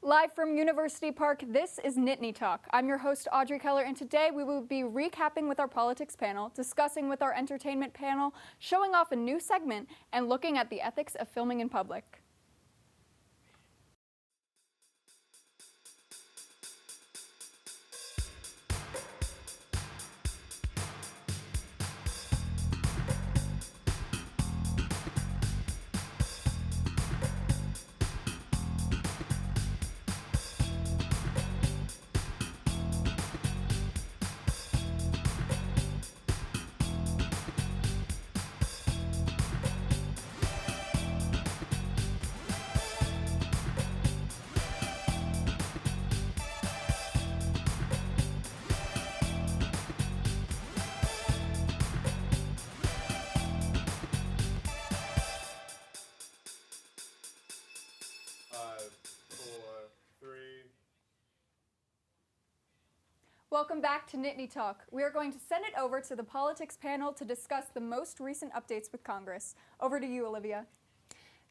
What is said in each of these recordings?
Live from University Park, this is Nittany Talk. I'm your host, Audrey Keller, and today we will be recapping with our politics panel, discussing with our entertainment panel, showing off a new segment, and looking at the ethics of filming in public. Welcome back to Nittany Talk. We are going to send it over to the politics panel to discuss the most recent updates with Congress. Over to you, Olivia.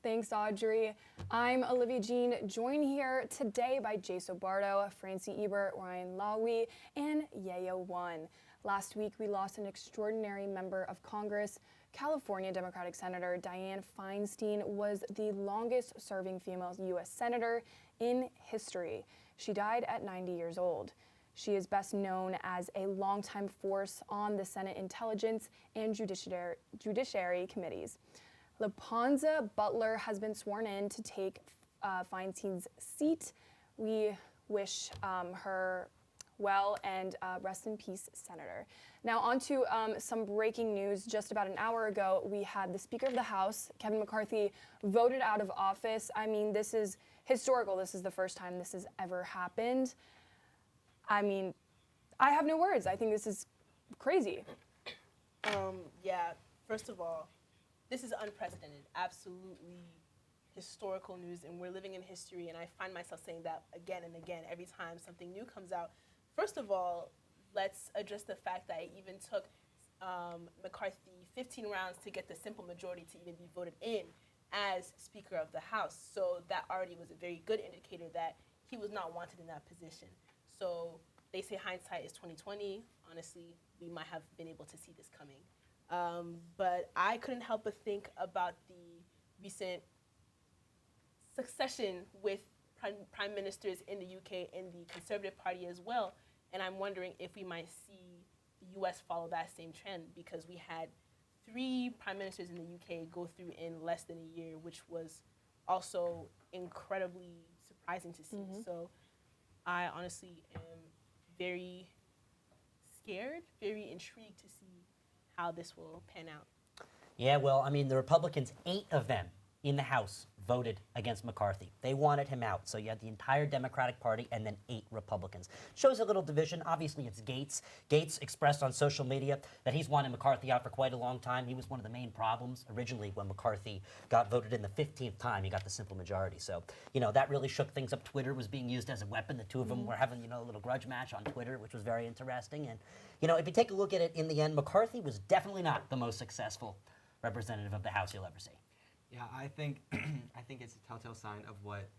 Thanks, Audrey. I'm Olivia Jean, joined here today by Jaso Bardo, Francie Ebert, Ryan Lawi, and Yayo One. Last week, we lost an extraordinary member of Congress. California Democratic Senator Dianne Feinstein was the longest-serving female U.S. senator in history. She died at 90 years old. She is best known as a longtime force on the Senate Intelligence and Judiciary Committees. LaPonza Butler has been sworn in to take Feinstein's seat. We wish her well and rest in peace, Senator. Now on to some breaking news. Just about an hour ago, we had the Speaker of the House, Kevin McCarthy, voted out of office. I mean, this is historical. This is the first time this has ever happened. I mean, I have no words. I think this is crazy. Yeah, first of all, this is unprecedented, absolutely historical news, and we're living in history, and I find myself saying that again and again every time something new comes out. First of all, let's address the fact that it even took McCarthy 15 rounds to get the simple majority to even be voted in as Speaker of the House. So that already was a very good indicator that he was not wanted in that position. So they say hindsight is 20/20. Honestly, we might have been able to see this coming. But I couldn't help but think about the recent succession with prime ministers in the UK and the Conservative Party as well. And I'm wondering if we might see the US follow that same trend, because we had 3 prime ministers in the UK go through in less than a year, which was also incredibly surprising to see. Mm-hmm. So I honestly am very scared, very intrigued to see how this will pan out. Yeah, well, I mean, the Republicans, 8 of them in the House voted against McCarthy. They wanted him out. So you had the entire Democratic Party and then 8 Republicans. Shows a little division. Obviously, it's Gates. Gates expressed on social media that he's wanted McCarthy out for quite a long time. He was one of the main problems originally when McCarthy got voted in the 15th time. He got the simple majority. So, that really shook things up. Twitter was being used as a weapon. The two of them were having, a little grudge match on Twitter, which was very interesting. And, if you take a look at it in the end, McCarthy was definitely not the most successful representative of the House you'll ever see. Yeah, I think it's a telltale sign of what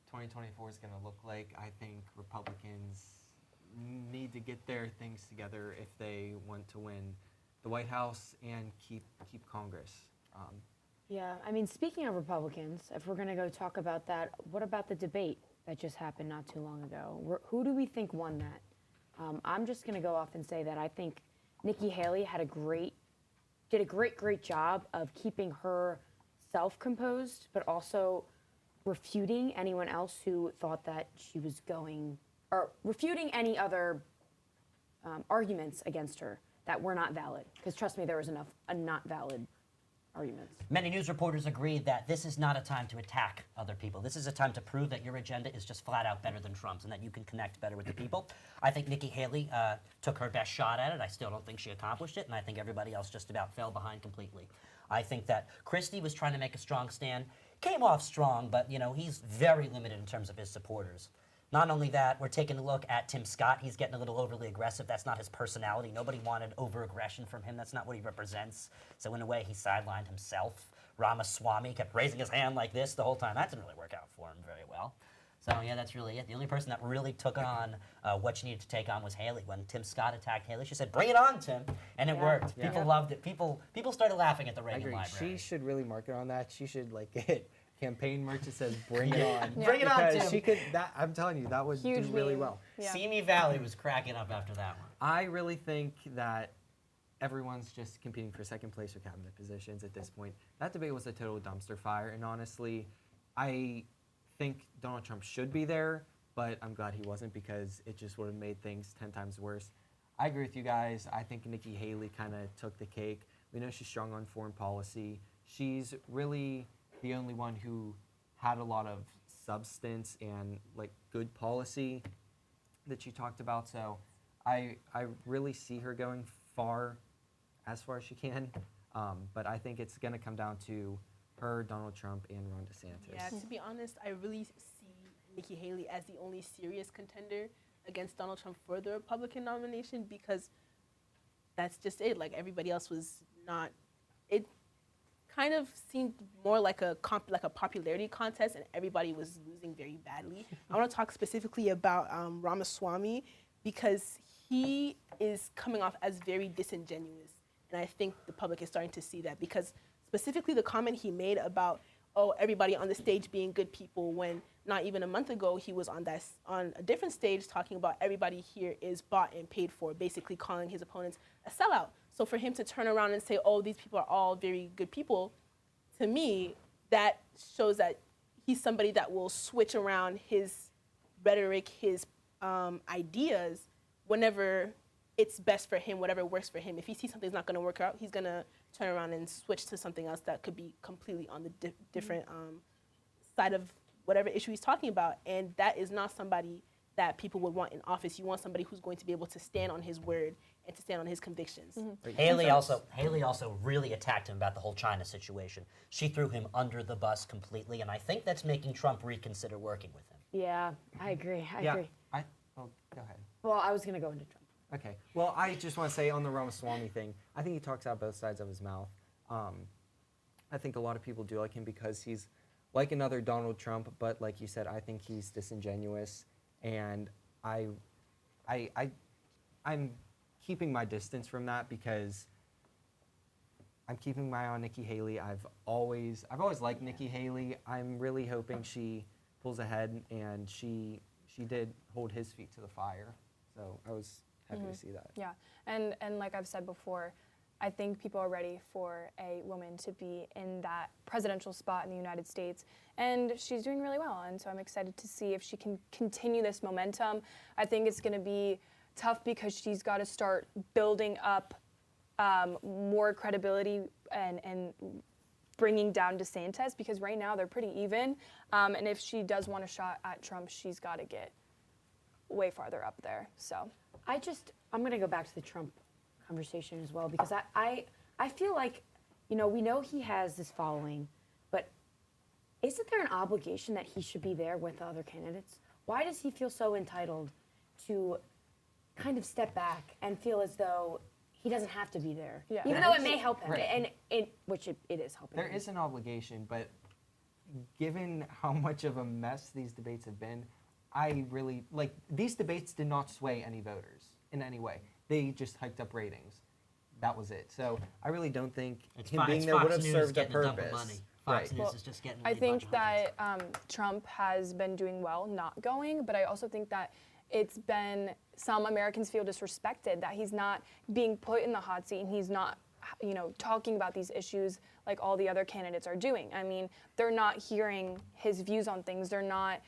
2024 is going to look like. I think Republicans need to get their things together if they want to win the White House and keep Congress. Yeah, I mean, speaking of Republicans, if we're going to go talk about that, what about the debate that just happened not too long ago? Who do we think won that? I'm just going to go off and say that I think Nikki Haley did a great job of keeping her self-composed, but also refuting anyone else who thought that she was or refuting any other arguments against her that were not valid. Because trust me, there was enough not valid arguments. Many news reporters agreed that this is not a time to attack other people. This is a time to prove that your agenda is just flat out better than Trump's and that you can connect better with the people. I think Nikki Haley took her best shot at it. I still don't think she accomplished it, and I think everybody else just about fell behind completely. I think that Christie was trying to make a strong stand, came off strong, but he's very limited in terms of his supporters. Not only that, we're taking a look at Tim Scott. He's getting a little overly aggressive. That's not his personality. Nobody wanted over-aggression from him. That's not what he represents. So in a way, he sidelined himself. Ramaswamy kept raising his hand like this the whole time. That didn't really work out for him very well. So yeah, that's really it. The only person that really took on what she needed to take on was Haley. When Tim Scott attacked Haley, she said, "Bring it on, Tim," and it worked. Yeah. People loved it. People started laughing at the I Reagan agree. Library. She should really market on that. She should like get campaign merch that says "Bring it on." Bring it on, Because Tim. she could. That I'm telling you, that would Huge do really meme. well. Yeah. Simi Valley was cracking up after that one. I really think that everyone's just competing for second place or cabinet positions at this point. That debate was a total dumpster fire, and honestly, I think Donald Trump should be there, but I'm glad he wasn't because it just would have made things 10 times worse. I agree with you guys. I think Nikki Haley kind of took the cake. We know she's strong on foreign policy. She's really the only one who had a lot of substance and like good policy that she talked about. So I really see her going as far as she can. But I think it's going to come down to her, Donald Trump, and Ron DeSantis. Yeah, to be honest, I really see Nikki Haley as the only serious contender against Donald Trump for the Republican nomination because that's just it. Like everybody else was not. It kind of seemed more like a popularity contest, and everybody was losing very badly. I want to talk specifically about Ramaswamy because he is coming off as very disingenuous, and I think the public is starting to see that because specifically the comment he made about everybody on the stage being good people when not even a month ago he was on a different stage talking about everybody here is bought and paid for, basically calling his opponents a sellout. So for him to turn around and say, these people are all very good people, to me, that shows that he's somebody that will switch around his rhetoric, his ideas whenever it's best for him, whatever works for him. If he sees something's not going to work out, he's going to turn around and switch to something else that could be completely on the different side of whatever issue he's talking about. And that is not somebody that people would want in office. You want somebody who's going to be able to stand on his word and to stand on his convictions. Haley also really attacked him about the whole China situation. She threw him under the bus completely, and I think that's making Trump reconsider working with him. Yeah, I agree. I agree. Go ahead. Well, I was going to go into Trump. Okay. Well, I just want to say on the Ramaswamy thing, I think he talks out both sides of his mouth. I think a lot of people do like him because he's like another Donald Trump, but like you said, I think he's disingenuous, and I'm keeping my distance from that because I'm keeping my eye on Nikki Haley. I've always liked Nikki Haley. I'm really hoping she pulls ahead, and she did hold his feet to the fire. So I was happy to see that. Yeah, and like I've said before, I think people are ready for a woman to be in that presidential spot in the United States, and she's doing really well, and so I'm excited to see if she can continue this momentum. I think it's going to be tough because she's got to start building up more credibility and bringing down DeSantis because right now they're pretty even, and if she does want a shot at Trump, she's got to get way farther up there, so. I'm going to go back to the Trump conversation as well because I feel like, we know he has this following, but isn't there an obligation that he should be there with the other candidates? Why does he feel so entitled to kind of step back and feel as though he doesn't have to be there? Yeah. Even though it may help him, Right. and which it is helping There him. is an obligation, but given how much of a mess these debates have been, I really, these debates did not sway any voters in any way. They just hiked up ratings. That was it. So I really don't think him being there would have served a purpose. Fox Right. News is just getting I really think bunch of that Trump has been doing well not going, but I also think that it's been some Americans feel disrespected, that he's not being put in the hot seat and he's not talking about these issues like all the other candidates are doing. I mean, they're not hearing his views on things. They're not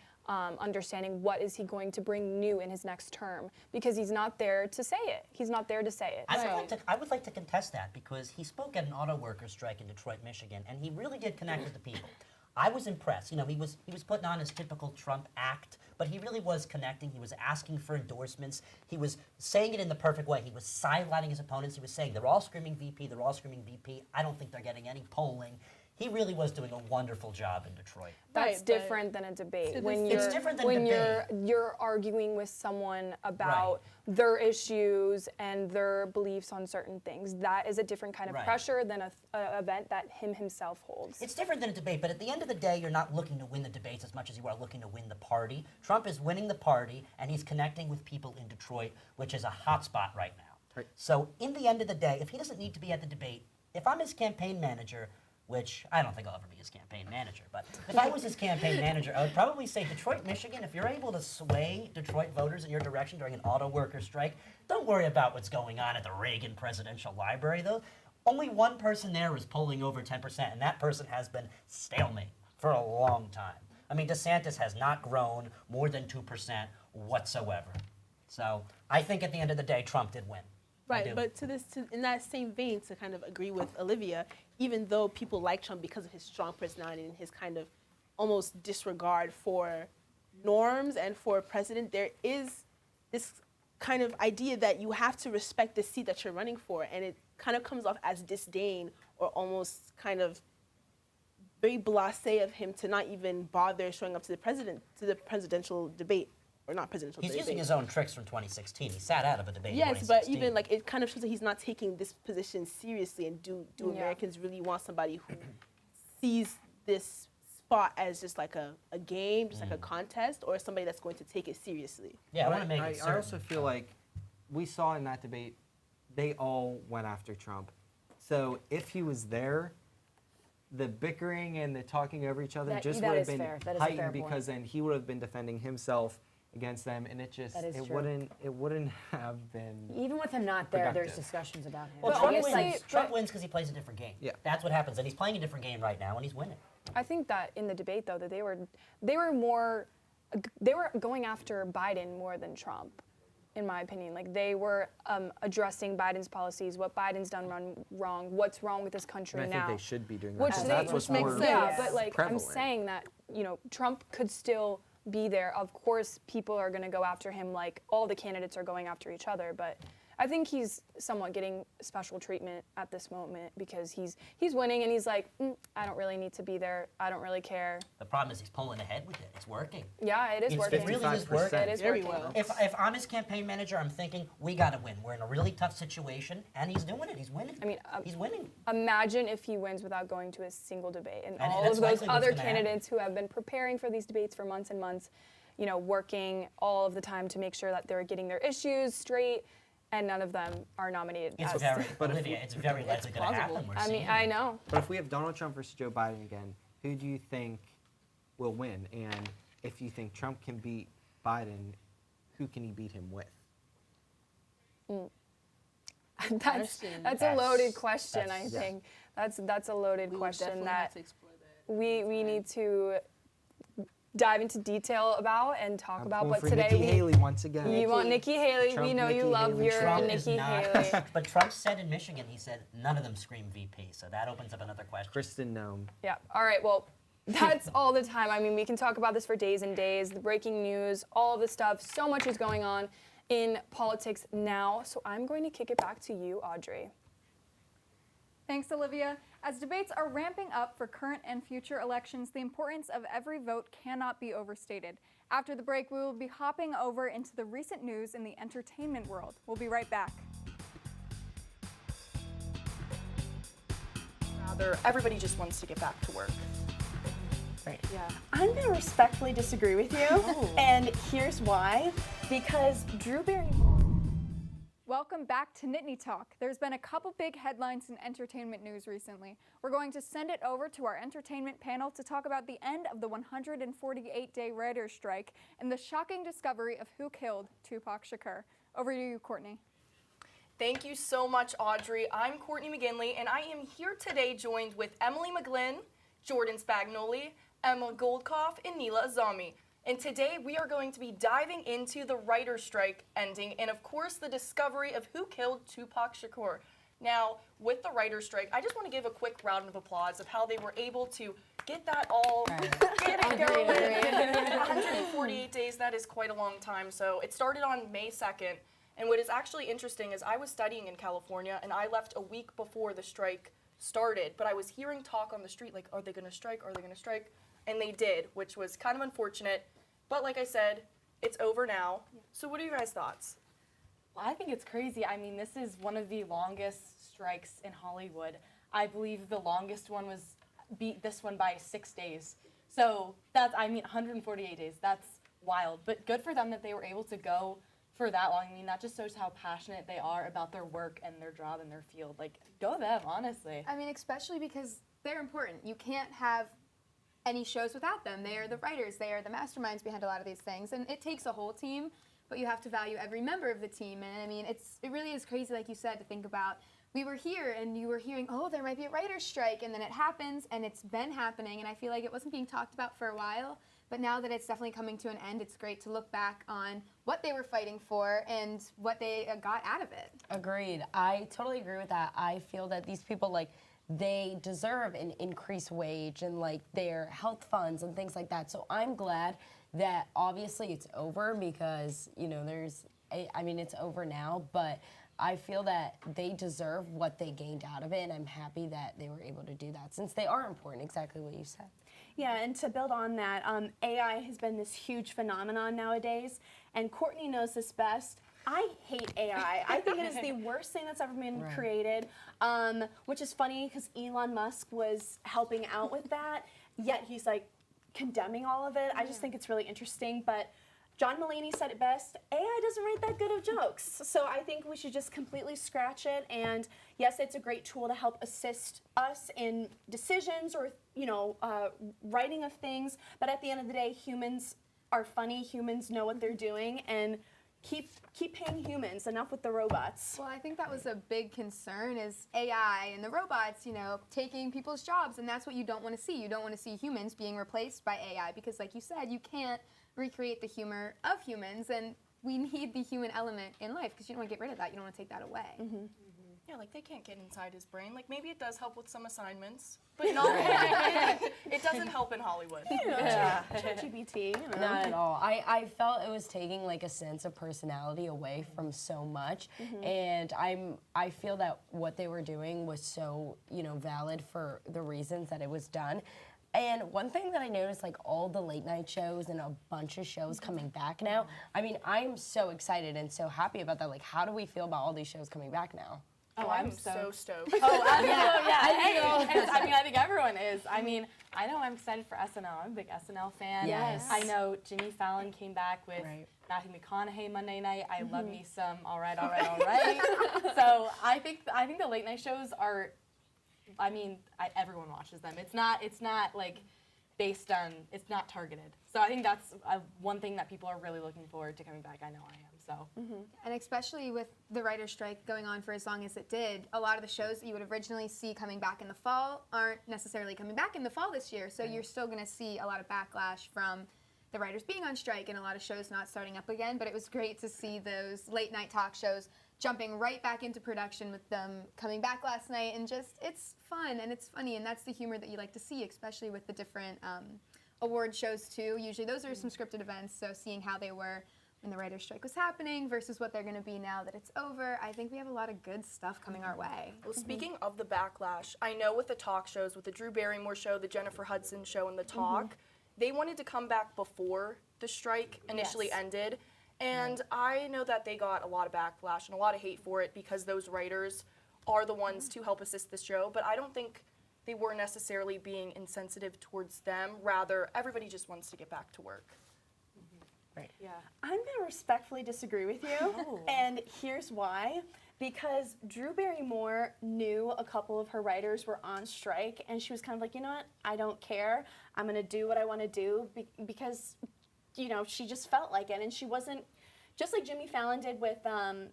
understanding what is he going to bring new in his next term because he's not there to say it. He's not there to say it. I would like to contest that because he spoke at an auto workers strike in Detroit, Michigan, and he really did connect with the people. I was impressed. He was putting on his typical Trump act, but he really was connecting. He was asking for endorsements. He was saying it in the perfect way. He was sidelining his opponents. He was saying they're all screaming VP, they're all screaming VP. I don't think they're getting any polling. he really was doing a wonderful job in Detroit. That's Right, but different than a debate. to When this- you're It's different than when debate. you're arguing with someone about their issues and their beliefs on certain things, that is a different kind of Right. pressure than a event that him himself holds. It's different than a debate, but at the end of the day, you're not looking to win the debates as much as you are looking to win the party. Trump is winning the party, and he's connecting with people in Detroit, which is a hot spot right now. Right. So in the end of the day, if he doesn't need to be at the debate, if I'm his campaign manager, which I don't think I'll ever be his campaign manager, but if I was his campaign manager, I would probably say, Detroit, Michigan, if you're able to sway Detroit voters in your direction during an auto worker strike, don't worry about what's going on at the Reagan Presidential Library, though. Only one person there is polling over 10%, and that person has been stalemate for a long time. I mean, DeSantis has not grown more than 2% whatsoever. So I think at the end of the day, Trump did win. I do. Right, but in that same vein, to kind of agree with Olivia, even though people like Trump because of his strong personality and his kind of almost disregard for norms and for precedent, there is this kind of idea that you have to respect the seat that you're running for, and it kind of comes off as disdain or almost kind of very blasé of him to not even bother showing up to the presidential debate. Or not presidential He's debate. using his own tricks from 2016. He sat out of a debate in Yes, 2016. but even like it kind of shows that he's not taking this position seriously. And do Yeah. Americans really want somebody who sees this spot as just like a game, just like a contest, or somebody that's going to take it seriously? Yeah, I But want to make it I certain. also feel like we saw in that debate, they all went after Trump. So if he was there, the bickering and the talking over each other That- just that would have is been fair. That is a fair heightened point. because then he would have been defending himself against them, and it just That is it true. wouldn't have been. Even with him not there, there's Productive. discussions about him. Well, But Trump obviously- wins. Trump wins because he plays a different game. Yeah. That's what happens, and he's playing a different game right now, and he's winning. I think that in the debate, though, that they were going after Biden more than Trump, in my opinion. Like they were addressing Biden's policies, what Biden's done wrong, what's wrong with this country And I now. think they should be doing that. Which 'cause they- that's what's which makes more sense. Yeah, but like prevalent. I'm saying that, Trump could still be there. Of course, people are going to go after him like all the candidates are going after each other, but I think he's somewhat getting special treatment at this moment because he's winning and he's like, I don't really need to be there. I don't really care. The problem is he's pulling ahead with it. It's working. Yeah, it is It's working. it really is 55%. working. It is Very working. well. If I'm his campaign manager, I'm thinking we got to win. We're in a really tough situation, and he's doing it. He's winning. I mean, he's winning. Imagine if he wins without going to a single debate, and all that's of those likely what's other gonna happen. candidates who have been preparing for these debates for months and months, working all of the time to make sure that they're getting their issues straight, and none of them are nominated. It's as very, But if Olivia, it's very likely going to plausible. happen. We're I seeing mean, it. I know. But if we have Donald Trump versus Joe Biden again, who do you think will win? And if you think Trump can beat Biden, who can he beat him with? That's Question. a loaded That's- question. I that's- think that's a loaded We will question definitely have that to explore that. we need to dive into detail about and talk I'm about. pulling But for today Nikki Haley once again. you want Nikki Haley. Trump, We know you Nikki love Haley. your Trump is Nikki not, Haley. but Trump said in Michigan, he said none of them scream VP, so that opens up another question. Kristen Noem. Yeah. All right. Well, that's all the time. I mean, we can talk about this for days and days. The breaking news, all of the stuff. So much is going on in politics now. So I'm going to kick it back to you, Audrey. Thanks, Olivia. As debates are ramping up for current and future elections, the importance of every vote cannot be overstated. After the break, we will be hopping over into the recent news in the entertainment world. We'll be right back. Rather, everybody just wants to get back to work. Right. Yeah. I'm going to respectfully disagree with you, and here's why. Because Drew Barrymore. Welcome back to Nittany Talk. There's been a couple big headlines in entertainment news recently. We're going to send it over to our entertainment panel to talk about the end of the 148-day writer's strike and the shocking discovery of who killed Tupac Shakur. Over to you, Courtney. Thank you so much, Audrey. I'm Courtney McGinley, and I am here today joined with Emily McGlynn, Jordan Spagnoli, Emma Goldkoff, and Neela Azami. And today we are going to be diving into the writer's strike ending and, of course, the discovery of who killed Tupac Shakur. Now, with the writer's strike, I just want to give a quick round of applause of how they were able to get that all get it going. 148 days, that is quite a long time. So it started on May 2nd. And what is actually interesting is I was studying in California, and I left a week before the strike started, but I was hearing talk on the street like, are they going to strike? Are they going to strike? And they did, which was kind of unfortunate. But like I said, it's over now. So what are your guys' thoughts? Well, I think it's crazy. I mean, this is one of the longest strikes in Hollywood. I believe the longest one was beat this one by 6 days. So that's, 148 days. That's wild. But good for them that they were able to go for that long. I mean, that just shows how passionate they are about their work and their job and their field. Like, go them, honestly. I mean, especially because they're important. You can't have any shows without them. They are the writers. They are the masterminds behind a lot of these things. And it takes a whole team, but you have to value every member of the team. And I mean, it really is crazy, like you said, to think about. We were here and you were hearing, oh, there might be a writer's strike, and then it happens, and it's been happening, and I feel like it wasn't being talked about for a while, but now that it's definitely coming to an end, it's great to look back on what they were fighting for and what they got out of it. Agreed. I totally agree with that. I feel that these people, like, they deserve an increased wage and, like, their health funds and things like that. So I'm glad that obviously it's over because, you know, it's over now, but I feel that they deserve what they gained out of it, and I'm happy that they were able to do that since they are important, exactly what you said. Yeah, and to build on that, AI has been this huge phenomenon nowadays, and Courtney knows this best. I hate AI. I think it is the worst thing that's ever been created, which is funny because Elon Musk was helping out with that, yet he's like condemning all of it. I just think it's really interesting, but John Mulaney said it best, AI doesn't write that good of jokes. So I think we should just completely scratch it. And yes, it's a great tool to help assist us in decisions or, writing of things. But at the end of the day, humans are funny. Humans know what they're doing. And keep paying humans. Enough with the robots. Well, I think that was a big concern is AI and the robots, taking people's jobs. And that's what you don't want to see. You don't want to see humans being replaced by AI because, like you said, you can't recreate the humor of humans, and we need the human element in life because you don't want to get rid of that. You don't want to take that away. Mm-hmm. Yeah, like they can't get inside his brain. Like maybe it does help with some assignments, but not. It doesn't help in Hollywood. ChatGPT. Not at all. I felt it was taking like a sense of personality away from so much, and I feel that what they were doing was so valid for the reasons that it was done. And one thing that I noticed, like all the late night shows and a bunch of shows coming back now, I mean, I'm so excited and so happy about that. Like, how do we feel about all these shows coming back now? Oh, I'm so stoked. Oh, yeah. I think everyone is. I mean, I know I'm excited for SNL. I'm a big SNL fan. Yes. I know Jimmy Fallon came back with Matthew McConaughey Monday night. I love me some all right. So I think the late night shows are, everyone watches them. It's not like based on, it's not targeted. So I think that's one thing that people are really looking forward to coming back. I know I am. So. And especially with the writer's strike going on for as long as it did, a lot of the shows that you would originally see coming back in the fall aren't necessarily coming back in the fall this year. So you're still going to see a lot of backlash from the writers being on strike and a lot of shows not starting up again. But it was great to see those late night talk shows jumping right back into production with them coming back last night, and just it's fun and it's funny, and that's the humor that you like to see, especially with the different award shows too. Usually those are some scripted events, so seeing how they were when the writer's strike was happening versus what they're going to be now that it's over, I think we have a lot of good stuff coming our way. Well, speaking of the backlash, I know with the talk shows, with the Drew Barrymore show, the Jennifer Hudson show, and the Talk, they wanted to come back before the strike initially ended. And I know that they got a lot of backlash and a lot of hate for it because those writers are the ones to help assist the show. But I don't think they were necessarily being insensitive towards them. Rather, everybody just wants to get back to work. Right. Yeah. I'm going to respectfully disagree with you, and here's why. Because Drew Barrymore knew a couple of her writers were on strike, and she was kind of like, you know what, I don't care. I'm going to do what I want to do because, she just felt like it, and she wasn't, just like Jimmy Fallon did with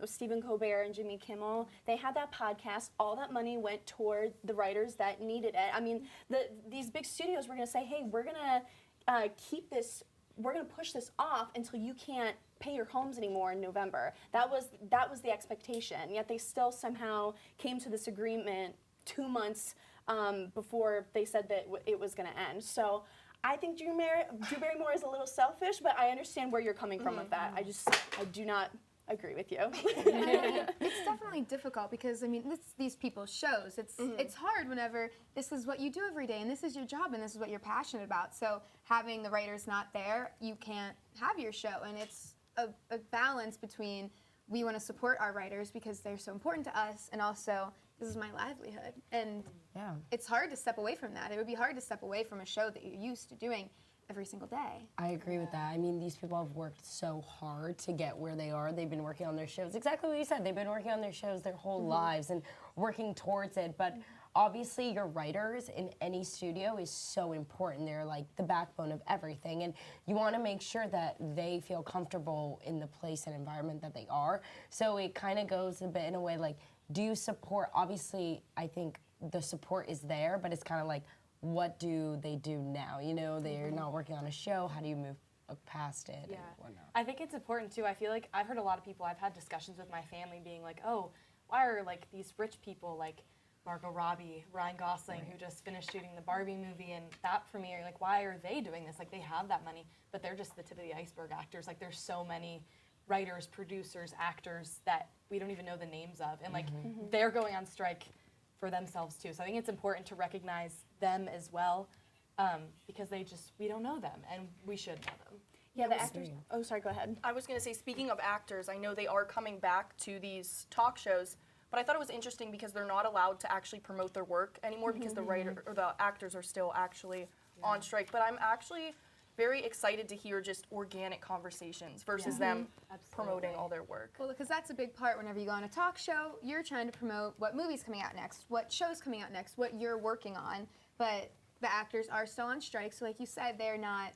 Stephen Colbert and Jimmy Kimmel. They had that podcast. All that money went toward the writers that needed it. I mean, these big studios were going to say, hey, we're going to keep this, we're going to push this off until you can't pay your homes anymore in November. That was the expectation. Yet they still somehow came to this agreement 2 months before they said that it was going to end. So I think Drew Barrymore is a little selfish, but I understand where you're coming from with that. I do not agree with you. It's definitely difficult because I mean it's these people's shows. It's hard whenever this is what you do every day and this is your job and this is what you're passionate about. So having the writers not there, you can't have your show, and it's a balance between we want to support our writers because they're so important to us, and also this is my livelihood. And it's hard to step away from that. It would be hard to step away from a show that you're used to doing every single day. I agree with that. I mean, these people have worked so hard to get where they are. They've been working on their shows. Exactly what you said. They've been working on their shows their whole lives and working towards it. But obviously, your writers in any studio is so important. They're like the backbone of everything. And you want to make sure that they feel comfortable in the place and environment that they are. So it kind of goes a bit in a way like, do you support? Obviously, I think the support is there, but it's kind of like, what do they do now? You know, they're not working on a show. How do you move past it and whatnot? I think it's important too. I feel like I've heard a lot of people, I've had discussions with my family being like, oh, why are like these rich people like Margot Robbie, Ryan Gosling, who just finished shooting the Barbie movie, and that for me, are like, why are they doing this? Like, they have that money, but they're just the tip of the iceberg actors. Like, there's so many writers, producers, actors that we don't even know the names of, and like they're going on strike for themselves too. So I think it's important to recognize them as well, because we don't know them, and we should know them. Yeah, the actors. Oh, sorry, go ahead. I was going to say, speaking of actors, I know they are coming back to these talk shows, but I thought it was interesting because they're not allowed to actually promote their work anymore because the writer or the actors are still actually on strike. But I'm actually very excited to hear just organic conversations versus them promoting all their work. Well, because that's a big part whenever you go on a talk show, you're trying to promote what movie's coming out next, what show's coming out next, what you're working on. But the actors are still on strike, so like you said, they're not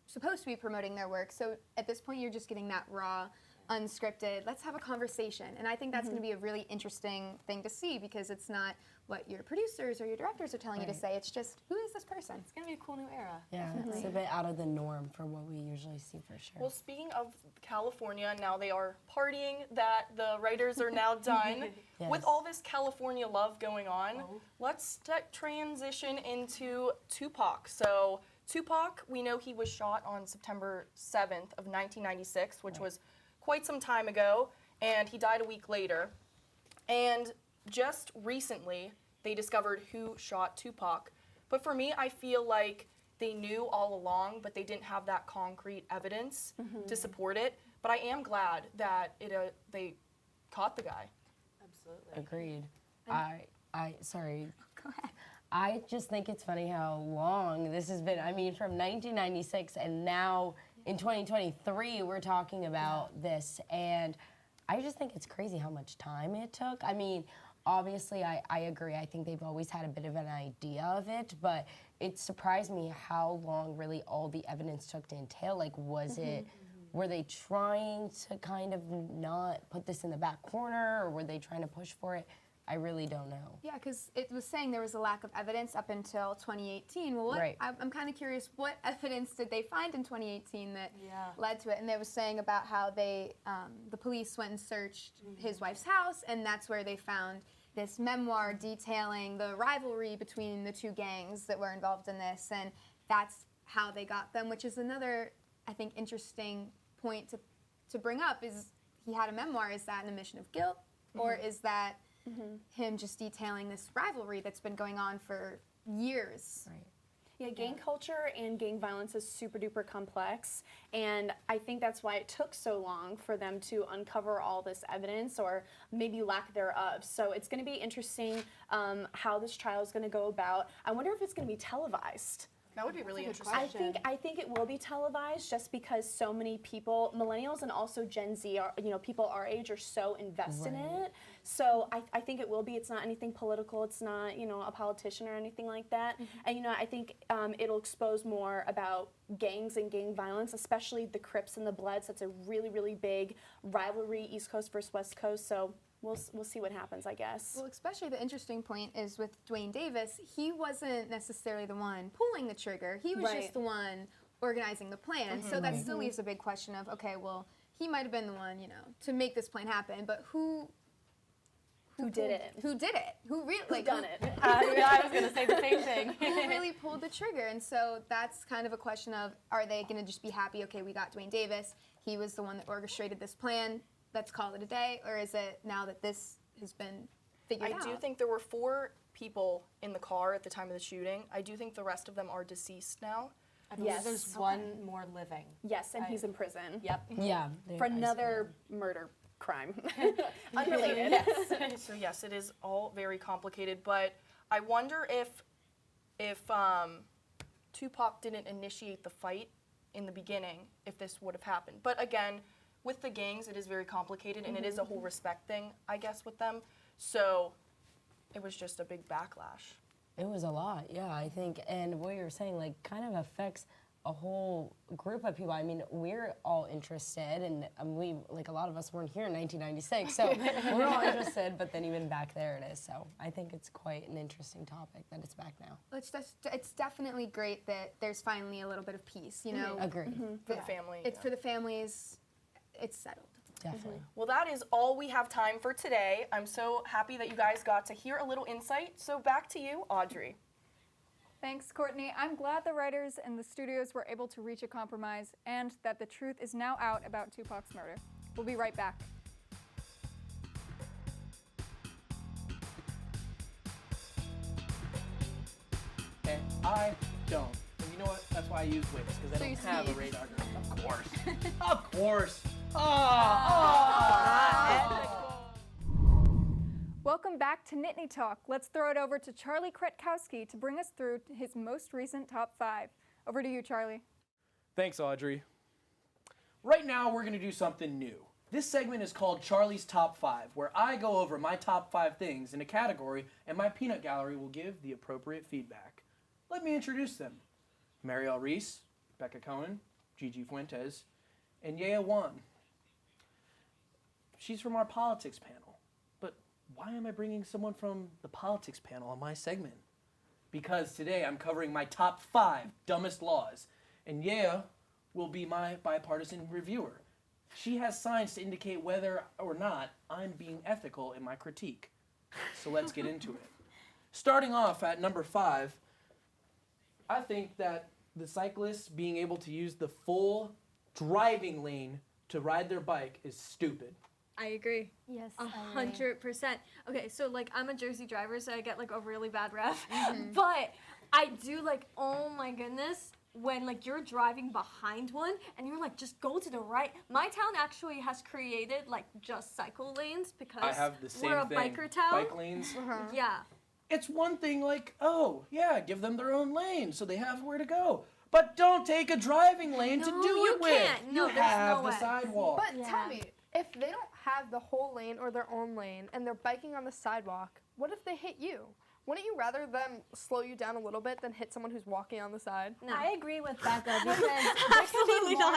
supposed to be promoting their work. So at this point, you're just getting that raw, unscripted, let's have a conversation. And I think that's going to be a really interesting thing to see, because it's not what your producers or your directors are telling you to say. It's just, who is this person? It's going to be a cool new era. Yeah, it's a bit out of the norm from what we usually see for sure. Well, speaking of California, now they are partying, that the writers are now done. Yes. With all this California love going on, let's transition into Tupac. So Tupac, we know he was shot on September 7th of 1996, which was quite some time ago, and he died a week later. And just recently, they discovered who shot Tupac. But for me, I feel like they knew all along, but they didn't have that concrete evidence to support it. But I am glad that they caught the guy. Absolutely. Agreed. Sorry. Go ahead. I just think it's funny how long this has been. I mean, from 1996 and now in 2023, we're talking about this. And I just think it's crazy how much time it took. I mean, obviously, I agree. I think they've always had a bit of an idea of it, but it surprised me how long really all the evidence took to entail. Like, were they trying to kind of not put this in the back corner, or were they trying to push for it? I really don't know. Yeah, because it was saying there was a lack of evidence up until 2018. Well, I'm kind of curious, what evidence did they find in 2018 that led to it? And they were saying about how the police went and searched his wife's house, and that's where they found this memoir detailing the rivalry between the two gangs that were involved in this, and that's how they got them, which is another, I think, interesting point to bring up. Is he had a memoir, is that an admission of guilt, or is that him just detailing this rivalry that's been going on for years? Right. Yeah, gang culture and gang violence is super duper complex, and I think that's why it took so long for them to uncover all this evidence, or maybe lack thereof. So it's going to be interesting how this trial is going to go about. I wonder if it's going to be televised. That would be really interesting. I think it will be televised, just because so many people, millennials and also Gen Z, are, people our age, are so invested in it. So I think it will be. It's not anything political. It's not, a politician or anything like that. And I think it'll expose more about gangs and gang violence, especially the Crips and the Bloods. That's a really, really big rivalry, East Coast versus West Coast. So we'll see what happens, I guess. Well, especially the interesting point is with Dwayne Davis, he wasn't necessarily the one pulling the trigger. He was just the one organizing the plan. So that still leaves a big question of, okay, well, he might have been the one, to make this plan happen, but who did it? Who did it? Who really done it? I was going to say the same thing. Who really pulled the trigger? And so that's kind of a question of, are they going to just be happy, okay, we got Dwayne Davis, he was the one that orchestrated this plan, let's call it a day, or is it now that this has been figured out? I do think there were 4 people in the car at the time of the shooting. I do think the rest of them are deceased now. I believe Yes. there's one more living. Yes, and he's in prison. Yep. Yeah. For another murder crime. Unrelated. So yes, it is all very complicated, but I wonder if Tupac didn't initiate the fight in the beginning, if this would have happened. But again, with the gangs, it is very complicated, and it is a whole respect thing, I guess, with them. So it was just a big backlash. It was a lot, yeah, I think. And what you were saying, like, kind of affects a whole group of people. I mean, we're all interested, and we, like, a lot of us weren't here in 1996, so we're all interested, but then even back there it is. So I think it's quite an interesting topic that it's back now. It's definitely great that there's finally a little bit of peace, you know? Agreed. For the family. It's for the families, it's settled. Definitely. Well, that is all we have time for today. I'm so happy that you guys got to hear a little insight. So back to you, Audrey. Thanks, Courtney. I'm glad the writers and the studios were able to reach a compromise and that the truth is now out about Tupac's murder. We'll be right back. And I don't. And you know what? That's why I use Wix, because I don't have a radar gun. Of course. Of course. Welcome back to Nittany Talk. Let's throw it over to Charlie Kretkowski to bring us through his most recent top 5. Over to you, Charlie. Thanks, Audrey. Right now, we're going to do something new. This segment is called Charlie's Top 5, where I go over my top 5 things in a category, and my peanut gallery will give the appropriate feedback. Let me introduce them. Marielle Reese, Becca Cohen, Gigi Fuentes, and Yea Wan. She's from our politics panel. But why am I bringing someone from the politics panel on my segment? Because today I'm covering my top 5 dumbest laws, and Yea will be my bipartisan reviewer. She has signs to indicate whether or not I'm being ethical in my critique. So let's get into it. Starting off at number 5, I think that the cyclists being able to use the full driving lane to ride their bike is stupid. I agree. Yes, 100%. Okay, so like I'm a Jersey driver, so I get like a really bad ref. But I do like, oh my goodness, when like you're driving behind one and you're like, just go to the right. My town actually has created like just cycle lanes because I have the same we're a thing. biker town. Bike lanes. Yeah. It's one thing like, oh, yeah, give them their own lane so they have where to go. But don't take a driving lane to do you it with. can't. No, you there's have no the way. sidewalk. But tell me, if they don't have the whole lane or their own lane and they're biking on the sidewalk, what if they hit you? Wouldn't you rather them slow you down a little bit than hit someone who's walking on the side? No. I agree with Becca because there could be more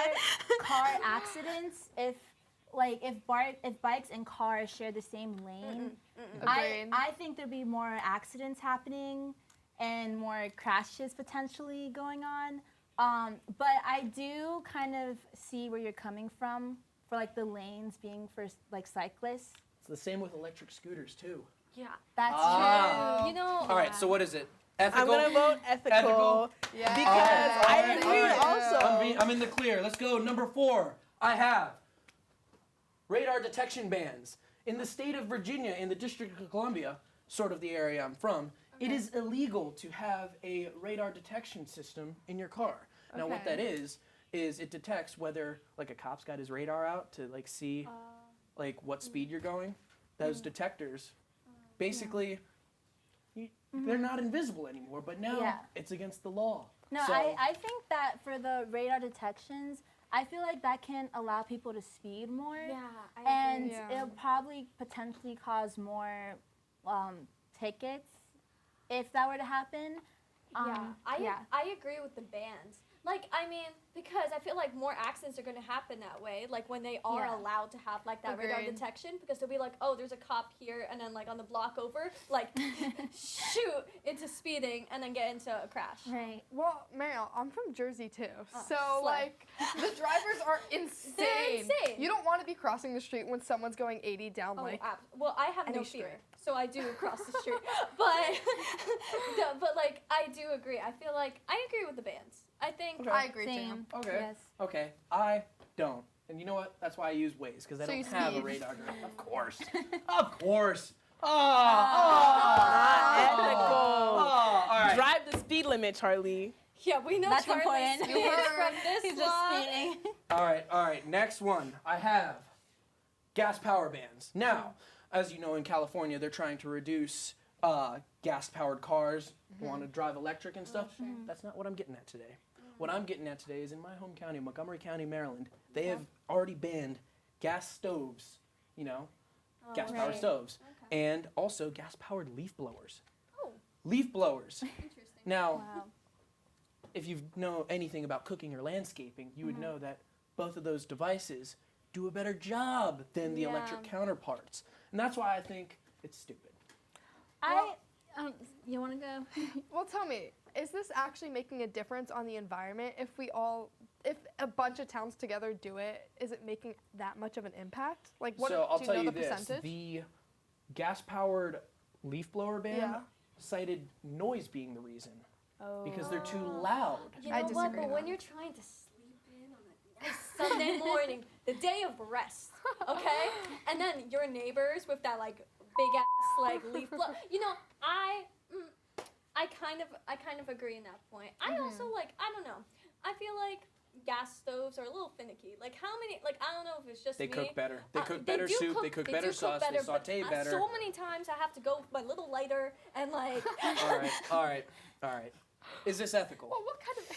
car accidents if bikes and cars share the same lane. I think there'd be more accidents happening and more crashes potentially going on. But I do kind of see where you're coming from for like the lanes being for like cyclists. It's the same with electric scooters too. Yeah. That's true. You know. All right, so what is it? Ethical? I'm gonna vote ethical. Yeah. Because I agree also. I'm in the clear. Let's go. Number 4. I have radar detection bans. In the state of Virginia, in the District of Columbia, sort of the area I'm from, it is illegal to have a radar detection system in your car. Now what that is it detects whether like a cop's got his radar out to like see like what speed you're going. Those detectors, basically, they're not invisible anymore, but now it's against the law. No, So- I think that for the radar detections, I feel like that can allow people to speed more. Yeah, And it'll probably potentially cause more tickets if that were to happen. I agree with the bans. Like, I mean, because I feel like more accidents are going to happen that way, like when they are allowed to have like that radar detection, because they'll be like, oh, there's a cop here, and then like on the block over, like shoot into speeding and then get into a crash. Right. Well, Mariel, I'm from Jersey too, so slay. like the drivers are insane. They're insane. You don't want to be crossing the street when someone's going 80 down like. Well, I have no any fear, street. so I do cross the street. But but like I do agree. I feel like I agree with the bans. I think I agree Same. too. Okay. Yes. Okay. I don't. And you know what? That's why I use Waze, because I So don't you have a speed. radar gun. Of course. Of course. Ethical. All right. Drive the speed limit, Charlie. Yeah, we know That's Charlie important. speeds from this He's just law. speeding. All right. Next one. I have gas power bans. Now, as you know, in California, they're trying to reduce gas-powered cars, want to drive electric and stuff. That's not what I'm getting at today. What I'm getting at today is in my home county, Montgomery County, Maryland, they have already banned gas stoves, gas-powered stoves, and also gas-powered leaf blowers. Oh. Leaf blowers. Interesting. Now, if you know anything about cooking or landscaping, you would know that both of those devices do a better job than the electric counterparts. And that's why I think it's stupid. You want to go? Well, tell me, is this actually making a difference on the environment? If a bunch of towns together do it, is it making that much of an impact? Like, what So I'll do you tell know you the this, percentage? the gas-powered leaf blower ban cited noise being the reason. Because they're too loud. You know what? But when you're trying to sleep in on a nice Sunday morning, the day of rest, okay? And then your neighbors with that like big ass like leaf blower. I kind of agree in that point. I also I don't know. I feel like gas stoves are a little finicky. Like how many? Like I don't know if it's just They me. cook better. They cook They better do soup. They cook better do sauce. better, They saute but, better. So many times I have to go with my little lighter and like. All right. Is this ethical? Well, what kind of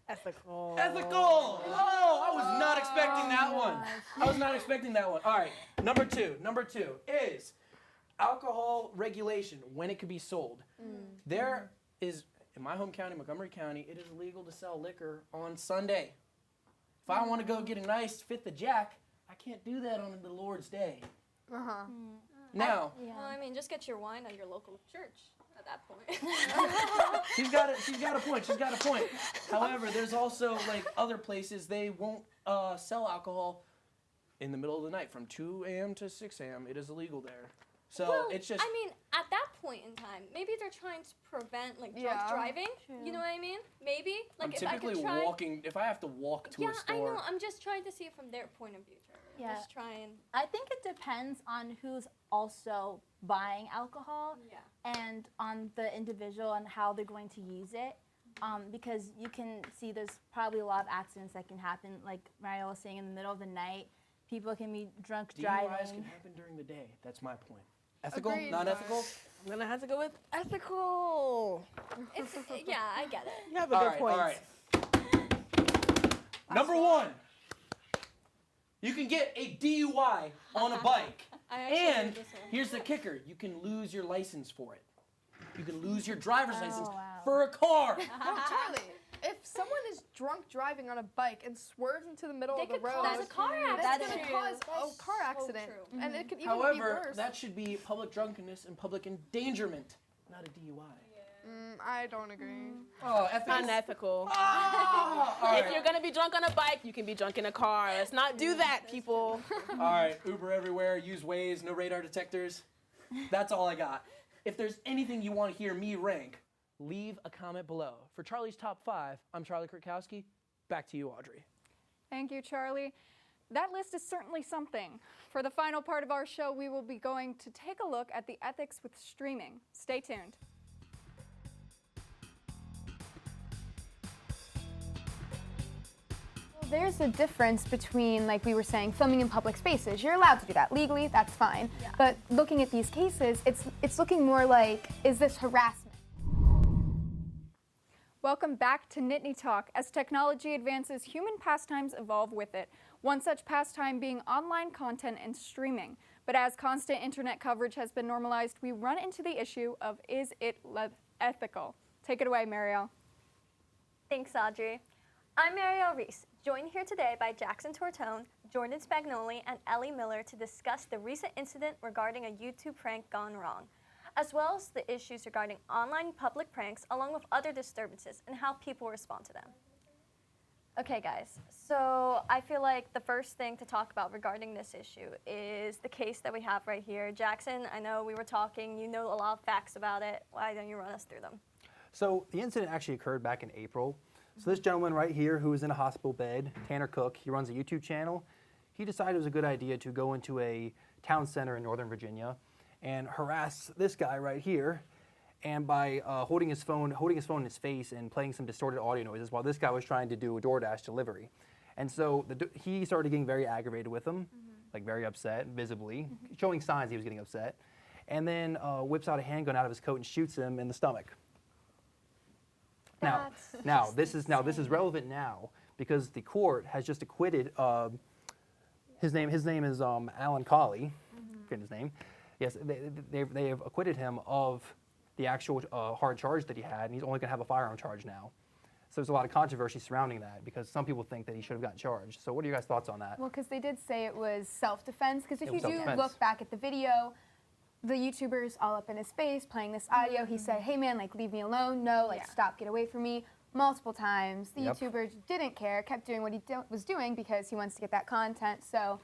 Ethical. Ethical! Oh, I was not expecting that one. I was not expecting that one. All right, number two is alcohol regulation, when it could be sold. There is, in my home county, Montgomery County, it is illegal to sell liquor on Sunday. If I want to go get a nice Fifth of Jack, I can't do that on the Lord's Day. Now, Well, I mean, just get your wine at your local church at that point. she's got a point. However, there's also like other places they won't sell alcohol in the middle of the night from 2 a.m. to 6 a.m. It is illegal there. So well, it's just. I mean, at that point in time, maybe they're trying to prevent like drunk driving. You know what I mean? Maybe like I'm if typically I could try. walking. If I have to walk to a store. I know. I'm just trying to see it from their point of view, Trevor. Yeah. Just trying. I think it depends on who's also buying alcohol and on the individual and how they're going to use it. Because you can see there's probably a lot of accidents that can happen, like Mario was saying, in the middle of the night. People can be drunk driving. DUIs can happen during the day. That's my point. Ethical, Agreed. non-ethical? I'm gonna have to go with ethical. Yeah, I get it. You have a good point. All right. Number one. You can get a DUI on a bike. And here's the kicker. You can lose your license for it. You can lose your driver's license for a car. No, Charlie, if someone is drunk driving on a bike and swerves into the middle of the road, cause a car accident. that's going to cause a car accident. And it could even be However, worse. that should be public drunkenness and public endangerment, not a DUI. I don't agree. Oh, ethical. Unethical. All If you're gonna be drunk on a bike, you can be drunk in a car. Let's not do that, people. right, Uber everywhere, use Waze, no radar detectors. That's all I got. If there's anything you want to hear me rank, leave a comment below. For Charlie's Top 5, I'm Charlie Kurkowski. Back to you, Audrey. Thank you, Charlie. That list is certainly something. For the final part of our show, we will be going to take a look at the ethics with streaming. Stay tuned. There's a difference between, like we were saying, filming in public spaces. You're allowed to do that legally, that's fine. Yeah. But looking at these cases, it's looking more like, is this harassment? Welcome back to Nittany Talk. As technology advances, human pastimes evolve with it. One such pastime being online content and streaming. But as constant internet coverage has been normalized, we run into the issue of, is it ethical? Take it away, Marielle. Thanks, Audrey. I'm Marielle Reese, joined here today by Jackson Tortone, Jordan Spagnoli, and Ellie Miller to discuss the recent incident regarding a YouTube prank gone wrong, as well as the issues regarding online public pranks, along with other disturbances and how people respond to them. Okay, guys, so I feel like the first thing to talk about regarding this issue is the case that we have right here. Jackson, I know we were talking, you know a lot of facts about it. Why don't you run us through them? So the incident actually occurred back in April. So this gentleman right here, who is in a hospital bed, Tanner Cook, he runs a YouTube channel. he decided it was a good idea to go into a town center in Northern Virginia and harass this guy right here. And by holding his phone in his face and playing some distorted audio noises while this guy was trying to do a DoorDash delivery. And so he started getting very aggravated with him, like very upset, visibly, showing signs he was getting upset. And then whips out a handgun out of his coat and shoots him in the stomach. Now this is relevant now because the court has just acquitted. His name is Alan Colley. Forget his name. Yes, they have acquitted him of the actual hard charge that he had, and he's only going to have a firearm charge now. So there's a lot of controversy surrounding that because some people think that he should have gotten charged. So what are your guys' thoughts on that? Well, because they did say it was self-defense. Because if you do look back at the video, the YouTuber's all up in his face playing this audio. He said, "Hey man, like leave me alone. No, like stop, get away from me." Multiple times. The YouTuber didn't care, kept doing what he was doing because he wants to get that content. So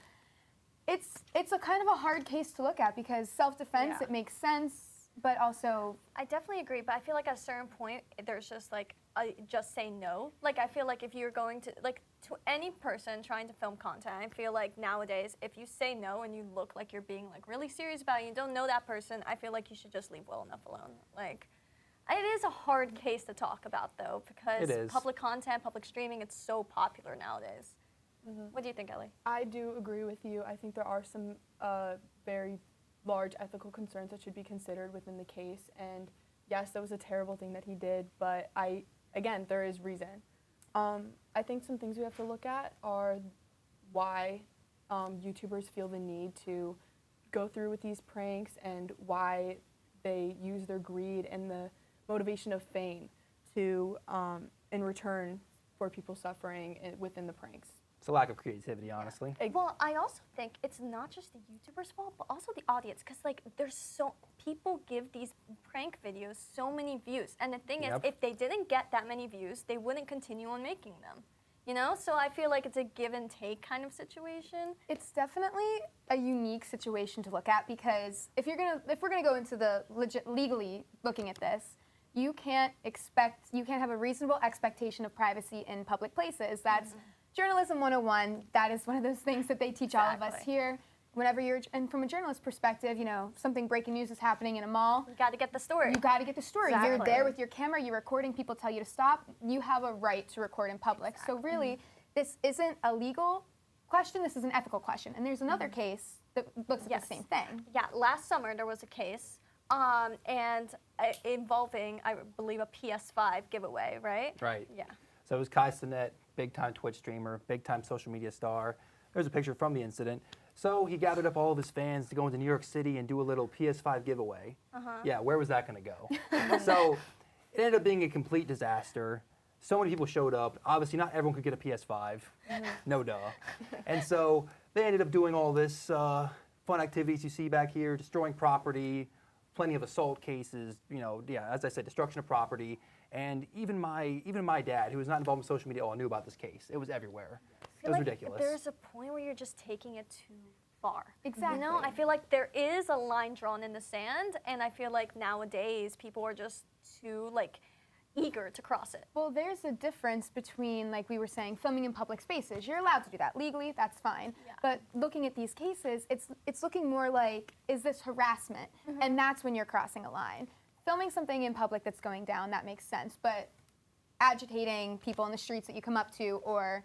it's a kind of a hard case to look at because self-defense, it makes sense, but also I definitely agree, but I feel like at a certain point there's just like just say no. Like I feel like if you're going to to any person trying to film content, I feel like nowadays if you say no and you look like you're being like really serious about it, and you don't know that person, I feel like you should just leave well enough alone. Like it is a hard case to talk about though because public content, public streaming, it's so popular nowadays. What do you think, Ellie? I do agree with you. I think there are some very large ethical concerns that should be considered within the case. And yes, that was a terrible thing that he did, but again, there is reason. I think some things we have to look at are why YouTubers feel the need to go through with these pranks and why they use their greed and the motivation of fame to, in return for people suffering within the pranks. It's a lack of creativity, honestly. Well, I also think it's not just the YouTuber's fault, but also the audience, because like people give these prank videos so many views, and the thing is, if they didn't get that many views, they wouldn't continue on making them. You know, so I feel like it's a give and take kind of situation. It's definitely a unique situation to look at because if we're gonna go into the legally looking at this, you can't have a reasonable expectation of privacy in public places. That's Journalism 101, that is one of those things that they teach all of us here. Whenever and from a journalist perspective, you know, something breaking news is happening in a mall. You got to get the story. You got to get the story. You're there with your camera, you're recording, people tell you to stop. You have a right to record in public. So really, this isn't a legal question, this is an ethical question. And there's another case that looks at the same thing. Yeah, last summer there was a case and involving, I believe, a PS5 giveaway, right? Right. Yeah. So it was Kai Cenat, big-time Twitch streamer, big-time social media star. There's a picture from the incident. So he gathered up all of his fans to go into New York City and do a little PS5 giveaway. Yeah, where was that going to go? So it ended up being a complete disaster. So many people showed up. Obviously, not everyone could get a PS5. No duh. And so they ended up doing all this fun activities you see back here, destroying property, plenty of assault cases, you know, as I said, destruction of property. And even my dad, who was not involved in social media, all knew about this case. It was everywhere. It was ridiculous. There's a point where you're just taking it too far. Exactly. You know, I feel like there is a line drawn in the sand, and I feel like nowadays people are just too eager to cross it. Well, there's a difference between, like we were saying, filming in public spaces. You're allowed to do that legally, that's fine. Yeah. But looking at these cases, it's looking more like, is this harassment? And that's when you're crossing a line. Filming something in public that's going down, that makes sense, but agitating people in the streets that you come up to or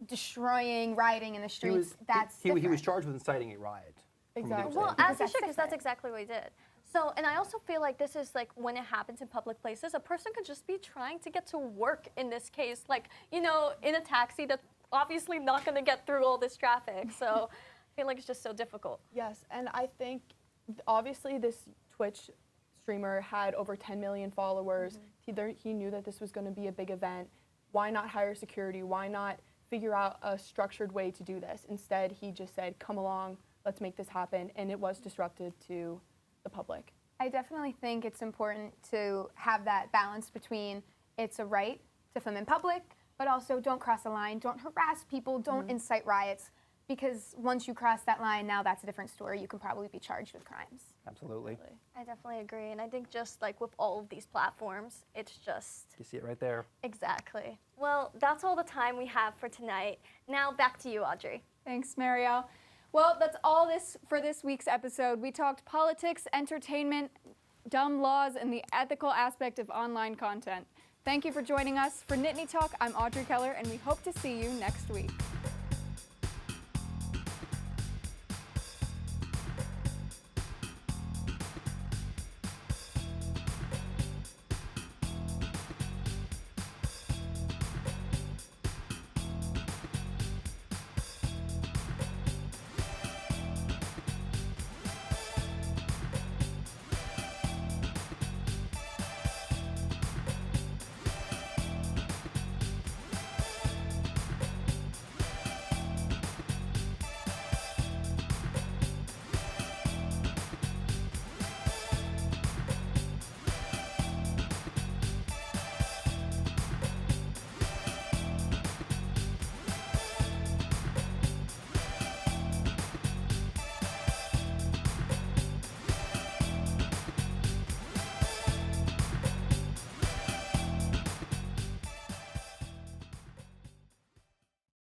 destroying, rioting in the streets, that's different. He was charged with inciting a riot. Exactly. Well, as he should, because that's exactly what he did. So, and I also feel like this is like when it happens in public places, a person could just be trying to get to work in this case, like, you know, in a taxi that's obviously not going to get through all this traffic. So I feel like it's just so difficult. Yes, and I think obviously this Twitch streamer had over 10 million followers. He knew that this was going to be a big event. Why not hire security? Why not figure out a structured way to do this? Instead, he just said, come along, let's make this happen. And it was disruptive to the public. I definitely think it's important to have that balance between it's a right to film in public, but also don't cross the line, don't harass people, don't incite riots. because once you cross that line, now that's a different story. You can probably be charged with crimes. Absolutely. I definitely agree. And I think just like with all of these platforms, it's just. You see it right there. Exactly. Well, that's all the time we have for tonight. Now back to you, Audrey. Thanks, Marielle. Well, that's all for this week's episode. We talked politics, entertainment, dumb laws, and the ethical aspect of online content. Thank you for joining us. For Nittany Talk, I'm Audrey Keller, and we hope to see you next week.